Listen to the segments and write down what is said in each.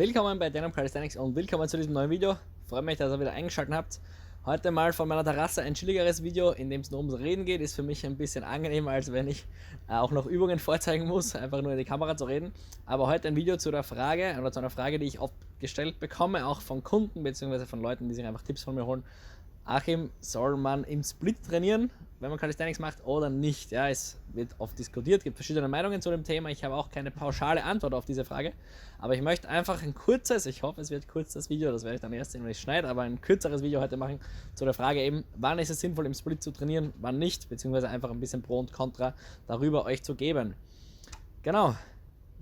Willkommen bei Denim Calisthenics und willkommen zu diesem neuen Video. Freut mich, dass ihr wieder eingeschaltet habt. Heute mal von meiner Terrasse ein chilligeres Video, in dem es nur ums Reden geht. Ist für mich ein bisschen angenehmer, als wenn ich auch noch Übungen vorzeigen muss, einfach nur in die Kamera zu reden. Aber heute ein Video zu der Frage, oder zu einer Frage, die ich oft gestellt bekomme, auch von Kunden bzw. von Leuten, die sich einfach Tipps von mir holen. Achim, soll man im Split trainieren, wenn man Calisthenics macht oder nicht? Ja, es wird oft diskutiert, gibt verschiedene Meinungen zu dem Thema. Ich habe auch keine pauschale Antwort auf diese Frage, aber ich möchte einfach ein kurzes, ich hoffe es wird kurz das Video, das werde ich dann erst sehen, wenn ich schneide, aber ein kürzeres Video heute machen zu der Frage eben, wann ist es sinnvoll im Split zu trainieren, wann nicht, beziehungsweise einfach ein bisschen Pro und Contra darüber euch zu geben. Genau.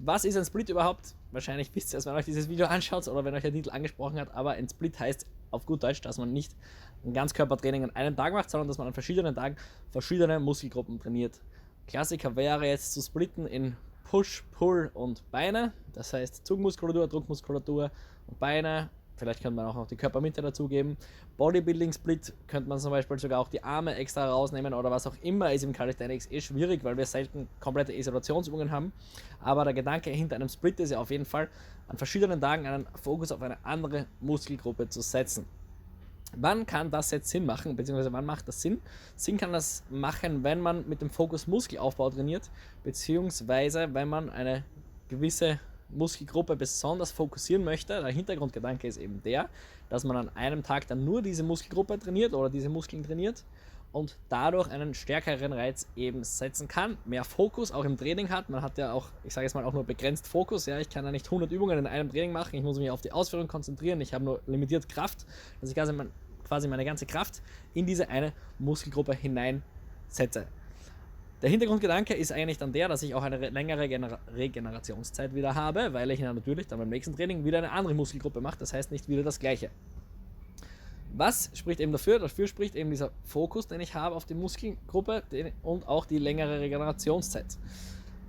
Was ist ein Split überhaupt? Wahrscheinlich wisst ihr es, wenn euch dieses Video anschaut oder wenn euch der Titel angesprochen hat, aber ein Split heißt auf gut Deutsch, dass man nicht ein Ganzkörpertraining an einem Tag macht, sondern dass man an verschiedenen Tagen verschiedene Muskelgruppen trainiert. Klassiker wäre jetzt zu splitten in Push, Pull und Beine, das heißt Zugmuskulatur, Druckmuskulatur und Beine. Vielleicht könnte man auch noch die Körpermitte dazugeben. Bodybuilding Split könnte man zum Beispiel sogar auch die Arme extra rausnehmen oder was auch immer, ist im Calisthenics schwierig, weil wir selten komplette Isolationsübungen haben. Aber der Gedanke hinter einem Split ist ja auf jeden Fall, an verschiedenen Tagen einen Fokus auf eine andere Muskelgruppe zu setzen. Wann kann das jetzt Sinn machen, beziehungsweise wann macht das Sinn? Sinn kann das machen, wenn man mit dem Fokus Muskelaufbau trainiert, beziehungsweise wenn man eine gewisse Muskelgruppe besonders fokussieren möchte. Der Hintergrundgedanke ist eben der, dass man an einem Tag dann nur diese Muskelgruppe trainiert oder diese Muskeln trainiert und dadurch einen stärkeren Reiz eben setzen kann, mehr Fokus auch im Training hat. Man hat ja auch, ich sage jetzt mal, auch nur begrenzt Fokus. Ja, ich kann ja nicht 100 Übungen in einem Training machen, ich muss mich auf die Ausführung konzentrieren, ich habe nur limitiert Kraft, dass ich quasi meine ganze Kraft in diese eine Muskelgruppe hineinsetze. Der Hintergrundgedanke ist eigentlich dann der, dass ich auch eine längere Regenerationszeit wieder habe, weil ich natürlich dann beim nächsten Training wieder eine andere Muskelgruppe mache, das heißt nicht wieder das gleiche. Was spricht eben dafür? Dafür spricht eben dieser Fokus, den ich habe auf die Muskelgruppe und auch die längere Regenerationszeit.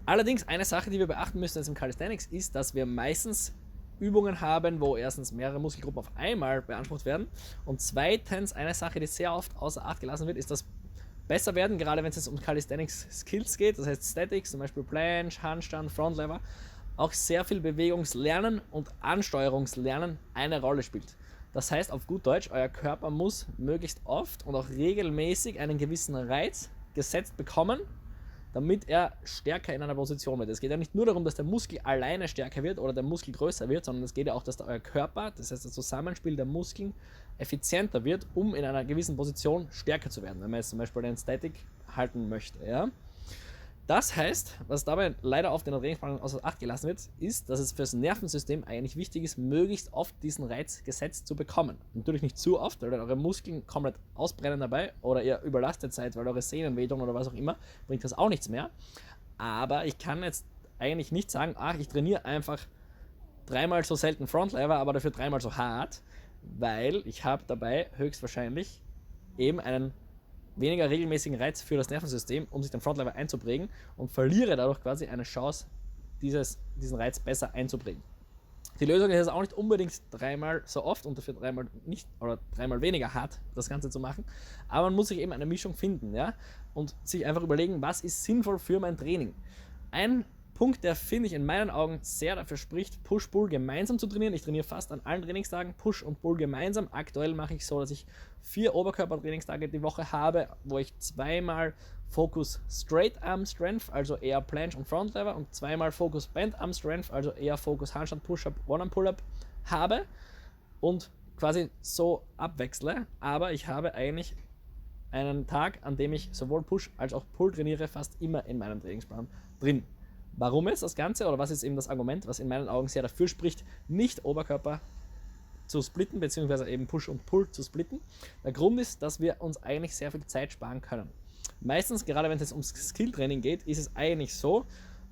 Allerdings eine Sache, die wir beachten müssen jetzt im Calisthenics ist, dass wir meistens Übungen haben, wo erstens mehrere Muskelgruppen auf einmal beansprucht werden und zweitens eine Sache, die sehr oft außer Acht gelassen wird, ist das besser werden, gerade wenn es um Calisthenics Skills geht, das heißt Statics, zum Beispiel Planche, Handstand, Frontlever, auch sehr viel Bewegungslernen und Ansteuerungslernen eine Rolle spielt. Das heißt auf gut Deutsch, euer Körper muss möglichst oft und auch regelmäßig einen gewissen Reiz gesetzt bekommen, damit er stärker in einer Position wird. Es geht ja nicht nur darum, dass der Muskel alleine stärker wird oder der Muskel größer wird, sondern es geht ja auch, dass euer Körper, das heißt das Zusammenspiel der Muskeln, effizienter wird, um in einer gewissen Position stärker zu werden, wenn man jetzt zum Beispiel den Static halten möchte. Ja? Das heißt, was dabei leider oft in der Trainingsplanung außer Acht gelassen wird, ist, dass es fürs Nervensystem eigentlich wichtig ist, möglichst oft diesen Reiz gesetzt zu bekommen. Natürlich nicht zu oft, weil eure Muskeln komplett ausbrennen dabei oder ihr überlastet seid, weil eure Sehnen wehtun oder was auch immer, bringt das auch nichts mehr. Aber ich kann jetzt eigentlich nicht sagen, ich trainiere einfach dreimal so selten Frontlever, aber dafür dreimal so hart, weil ich habe dabei höchstwahrscheinlich eben einen weniger regelmäßigen Reiz für das Nervensystem, um sich den Frontlever einzuprägen und verliere dadurch quasi eine Chance, diesen Reiz besser einzuprägen. Die Lösung ist jetzt auch nicht unbedingt dreimal so oft und dafür dreimal nicht oder dreimal weniger hart das Ganze zu machen, aber man muss sich eben eine Mischung finden, ja, und sich einfach überlegen, was ist sinnvoll für mein Training. Ein Punkt, der finde ich in meinen Augen sehr dafür spricht, Push-Pull gemeinsam zu trainieren. Ich trainiere fast an allen Trainingstagen Push und Pull gemeinsam. Aktuell mache ich so, dass ich 4 Oberkörpertrainingstage die Woche habe, wo ich zweimal Focus Straight Arm Strength, also eher Planche und Frontlever, und zweimal Focus Bent Arm Strength, also eher Focus Handstand Push-Up, One-Arm Pull-Up habe und quasi so abwechsle. Aber ich habe eigentlich einen Tag, an dem ich sowohl Push als auch Pull trainiere, fast immer in meinem Trainingsplan drin. Warum ist das Ganze oder was ist eben das Argument, was in meinen Augen sehr dafür spricht, nicht Oberkörper zu splitten, beziehungsweise eben Push und Pull zu splitten? Der Grund ist, dass wir uns eigentlich sehr viel Zeit sparen können. Meistens, gerade wenn es ums Skilltraining geht, ist es eigentlich so,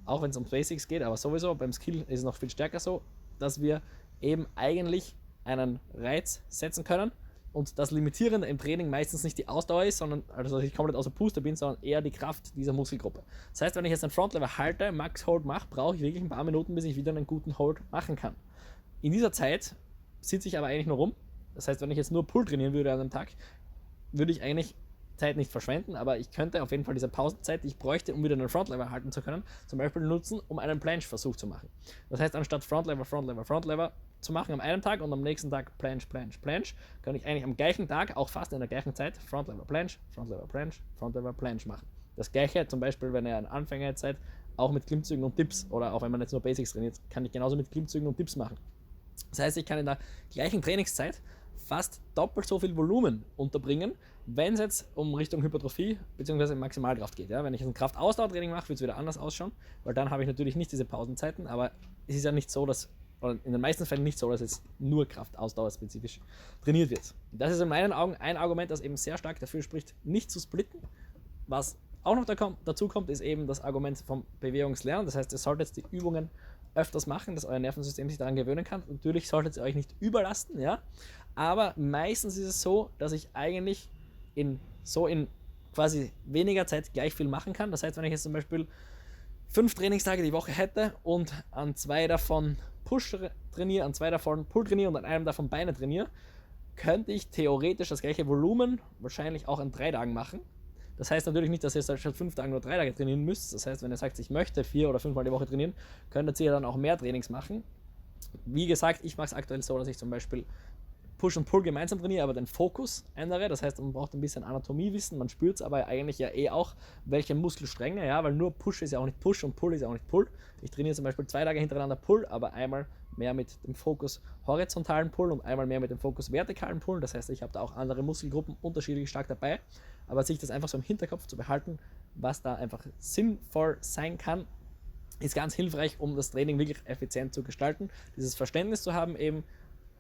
auch wenn es ums Basics geht, aber sowieso beim Skill ist es noch viel stärker so, dass wir eben eigentlich einen Reiz setzen können und das Limitierende im Training meistens nicht die Ausdauer ist, sondern also dass ich komplett außer Puste bin, sondern eher die Kraft dieser Muskelgruppe. Das heißt, wenn ich jetzt einen Frontlever halte, Max Hold mache, brauche ich wirklich ein paar Minuten, bis ich wieder einen guten Hold machen kann. In dieser Zeit sitze ich aber eigentlich nur rum. Das heißt, wenn ich jetzt nur Pull trainieren würde an einem Tag, würde ich eigentlich Zeit nicht verschwenden, aber ich könnte auf jeden Fall diese Pausenzeit, die ich bräuchte, um wieder einen Frontlever halten zu können, zum Beispiel nutzen, um einen Planche-Versuch zu machen. Das heißt, anstatt Frontlever zu machen am einen Tag und am nächsten Tag Planche, kann ich eigentlich am gleichen Tag, auch fast in der gleichen Zeit, Frontlever, Planche machen. Das gleiche zum Beispiel, wenn ihr ein Anfänger jetzt seid, auch mit Klimmzügen und Dips oder auch wenn man jetzt nur Basics trainiert, kann ich genauso mit Klimmzügen und Dips machen. Das heißt, ich kann in der gleichen Trainingszeit fast doppelt so viel Volumen unterbringen, wenn es jetzt um Richtung Hypertrophie bzw. Maximalkraft geht. Ja? Wenn ich jetzt ein Kraft-Ausdauer-Training mache, wird es wieder anders ausschauen, weil dann habe ich natürlich nicht diese Pausenzeiten, aber es ist ja nicht so, dass, oder in den meisten Fällen nicht so, dass jetzt nur Kraft-Ausdauer spezifisch trainiert wird. Das ist in meinen Augen ein Argument, das eben sehr stark dafür spricht, nicht zu splitten. Was auch noch dazu kommt, ist eben das Argument vom Bewegungslernen. Das heißt, ihr solltet die Übungen öfters machen, dass euer Nervensystem sich daran gewöhnen kann. Natürlich solltet ihr euch nicht überlasten, ja. Aber meistens ist es so, dass ich eigentlich in quasi weniger Zeit gleich viel machen kann. Das heißt, wenn ich jetzt zum Beispiel 5 Trainingstage die Woche hätte und an 2 davon Push trainiere, an 2 davon Pull trainiere und an einem davon Beine trainiere, könnte ich theoretisch das gleiche Volumen wahrscheinlich auch an 3 Tagen machen. Das heißt natürlich nicht, dass ihr statt 5 Tagen nur 3 Tage trainieren müsst. Das heißt, wenn ihr sagt, ich möchte 4 oder 5 Mal die Woche trainieren, könnt ihr dann auch mehr Trainings machen. Wie gesagt, ich mache es aktuell so, dass ich zum Beispiel Push und Pull gemeinsam trainiere, aber den Fokus ändere. Das heißt, man braucht ein bisschen Anatomiewissen, man spürt es aber eigentlich ja auch, welche Muskelstränge, ja, weil nur Push ist ja auch nicht Push und Pull ist ja auch nicht Pull. Ich trainiere zum Beispiel 2 Tage hintereinander Pull, aber einmal mehr mit dem Fokus horizontalen Pull und einmal mehr mit dem Fokus vertikalen Pull. Das heißt, ich habe da auch andere Muskelgruppen unterschiedlich stark dabei, aber sich das einfach so im Hinterkopf zu behalten, was da einfach sinnvoll sein kann, ist ganz hilfreich, um das Training wirklich effizient zu gestalten. Dieses Verständnis zu haben, eben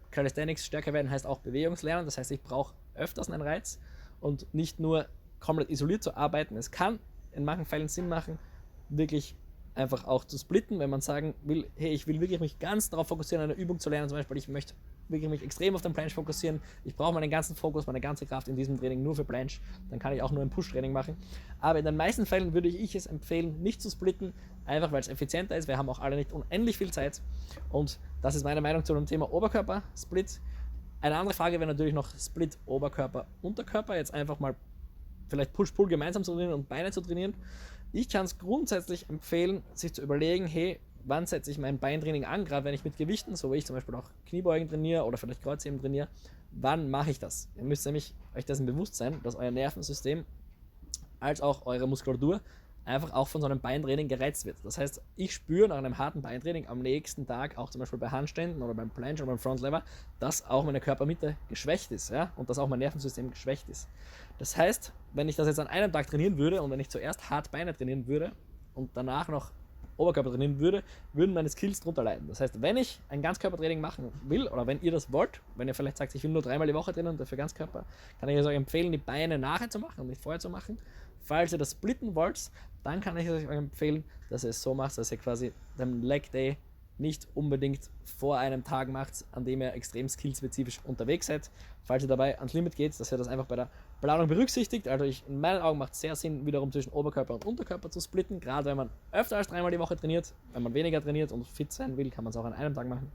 Calisthenics stärker werden heißt auch Bewegungslernen. Das heißt, ich brauche öfters einen Reiz und nicht nur komplett isoliert zu arbeiten. Es kann in manchen Fällen Sinn machen, wirklich einfach auch zu splitten, wenn man sagen will, hey, ich will wirklich mich ganz darauf fokussieren, eine Übung zu lernen. Zum Beispiel, ich möchte wirklich mich extrem auf den Planche fokussieren. Ich brauche meinen ganzen Fokus, meine ganze Kraft in diesem Training nur für Planche. Dann kann ich auch nur ein Push-Training machen. Aber in den meisten Fällen würde ich es empfehlen, nicht zu splitten, einfach weil es effizienter ist. Wir haben auch alle nicht unendlich viel Zeit. Und das ist meine Meinung zu dem Thema Oberkörper-Split. Eine andere Frage wäre natürlich noch Split Oberkörper-Unterkörper. Jetzt einfach mal vielleicht Push-Pull gemeinsam zu trainieren und Beine zu trainieren. Ich kann es grundsätzlich empfehlen, sich zu überlegen, hey, wann setze ich mein Beintraining an, gerade wenn ich mit Gewichten, so wie ich zum Beispiel auch Kniebeugen trainiere oder vielleicht Kreuzheben trainiere, wann mache ich das? Ihr müsst nämlich euch dessen bewusst sein, dass euer Nervensystem als auch eure Muskulatur einfach auch von so einem Beintraining gereizt wird. Das heißt, ich spüre nach einem harten Beintraining am nächsten Tag, auch zum Beispiel bei Handständen oder beim Planche oder beim Frontlever, dass auch meine Körpermitte geschwächt ist, ja, und dass auch mein Nervensystem geschwächt ist. Das heißt, wenn ich das jetzt an einem Tag trainieren würde und wenn ich zuerst hart Beine trainieren würde und danach noch Oberkörper trainieren würde, würden meine Skills drunter leiden. Das heißt, wenn ich ein Ganzkörpertraining machen will oder wenn ihr das wollt, wenn ihr vielleicht sagt, ich will nur 3-mal die Woche trainieren und dafür Ganzkörper, kann ich euch empfehlen, die Beine nachher zu machen und nicht vorher zu machen. Falls ihr das splitten wollt, dann kann ich euch empfehlen, dass ihr es so macht, dass ihr quasi den Leg Day nicht unbedingt vor einem Tag macht, an dem ihr extrem skillspezifisch unterwegs seid. Falls ihr dabei ans Limit geht, dass ihr das einfach bei der Planung berücksichtigt. Also in meinen Augen macht es sehr Sinn, wiederum zwischen Oberkörper und Unterkörper zu splitten. Gerade wenn man öfter als 3-mal die Woche trainiert. Wenn man weniger trainiert und fit sein will, kann man es auch an einem Tag machen.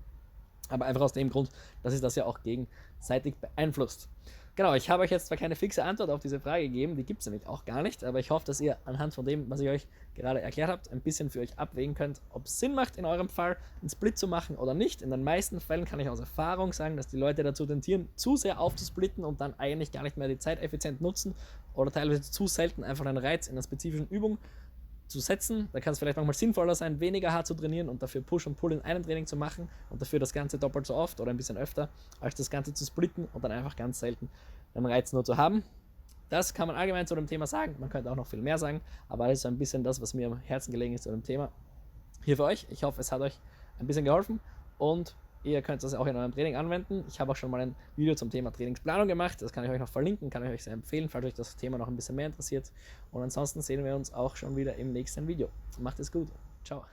Aber einfach aus dem Grund, dass sich das ja auch gegenseitig beeinflusst. Genau, ich habe euch jetzt zwar keine fixe Antwort auf diese Frage gegeben, die gibt es nämlich auch gar nicht, aber ich hoffe, dass ihr anhand von dem, was ich euch gerade erklärt habe, ein bisschen für euch abwägen könnt, ob es Sinn macht, in eurem Fall einen Split zu machen oder nicht. In den meisten Fällen kann ich aus Erfahrung sagen, dass die Leute dazu tendieren, zu sehr aufzusplitten und dann eigentlich gar nicht mehr die Zeit effizient nutzen oder teilweise zu selten einfach einen Reiz in einer spezifischen Übung zu setzen. Da kann es vielleicht manchmal sinnvoller sein, weniger hart zu trainieren und dafür Push und Pull in einem Training zu machen und dafür das Ganze doppelt so oft oder ein bisschen öfter, als das Ganze zu splitten und dann einfach ganz selten einen Reiz nur zu haben. Das kann man allgemein zu dem Thema sagen. Man könnte auch noch viel mehr sagen, aber das ist so ein bisschen das, was mir am Herzen gelegen ist zu dem Thema. Hier für euch. Ich hoffe, es hat euch ein bisschen geholfen und ihr könnt das auch in eurem Training anwenden. Ich habe auch schon mal ein Video zum Thema Trainingsplanung gemacht. Das kann ich euch noch verlinken, kann ich euch sehr empfehlen, falls euch das Thema noch ein bisschen mehr interessiert. Und ansonsten sehen wir uns auch schon wieder im nächsten Video. Macht es gut. Ciao.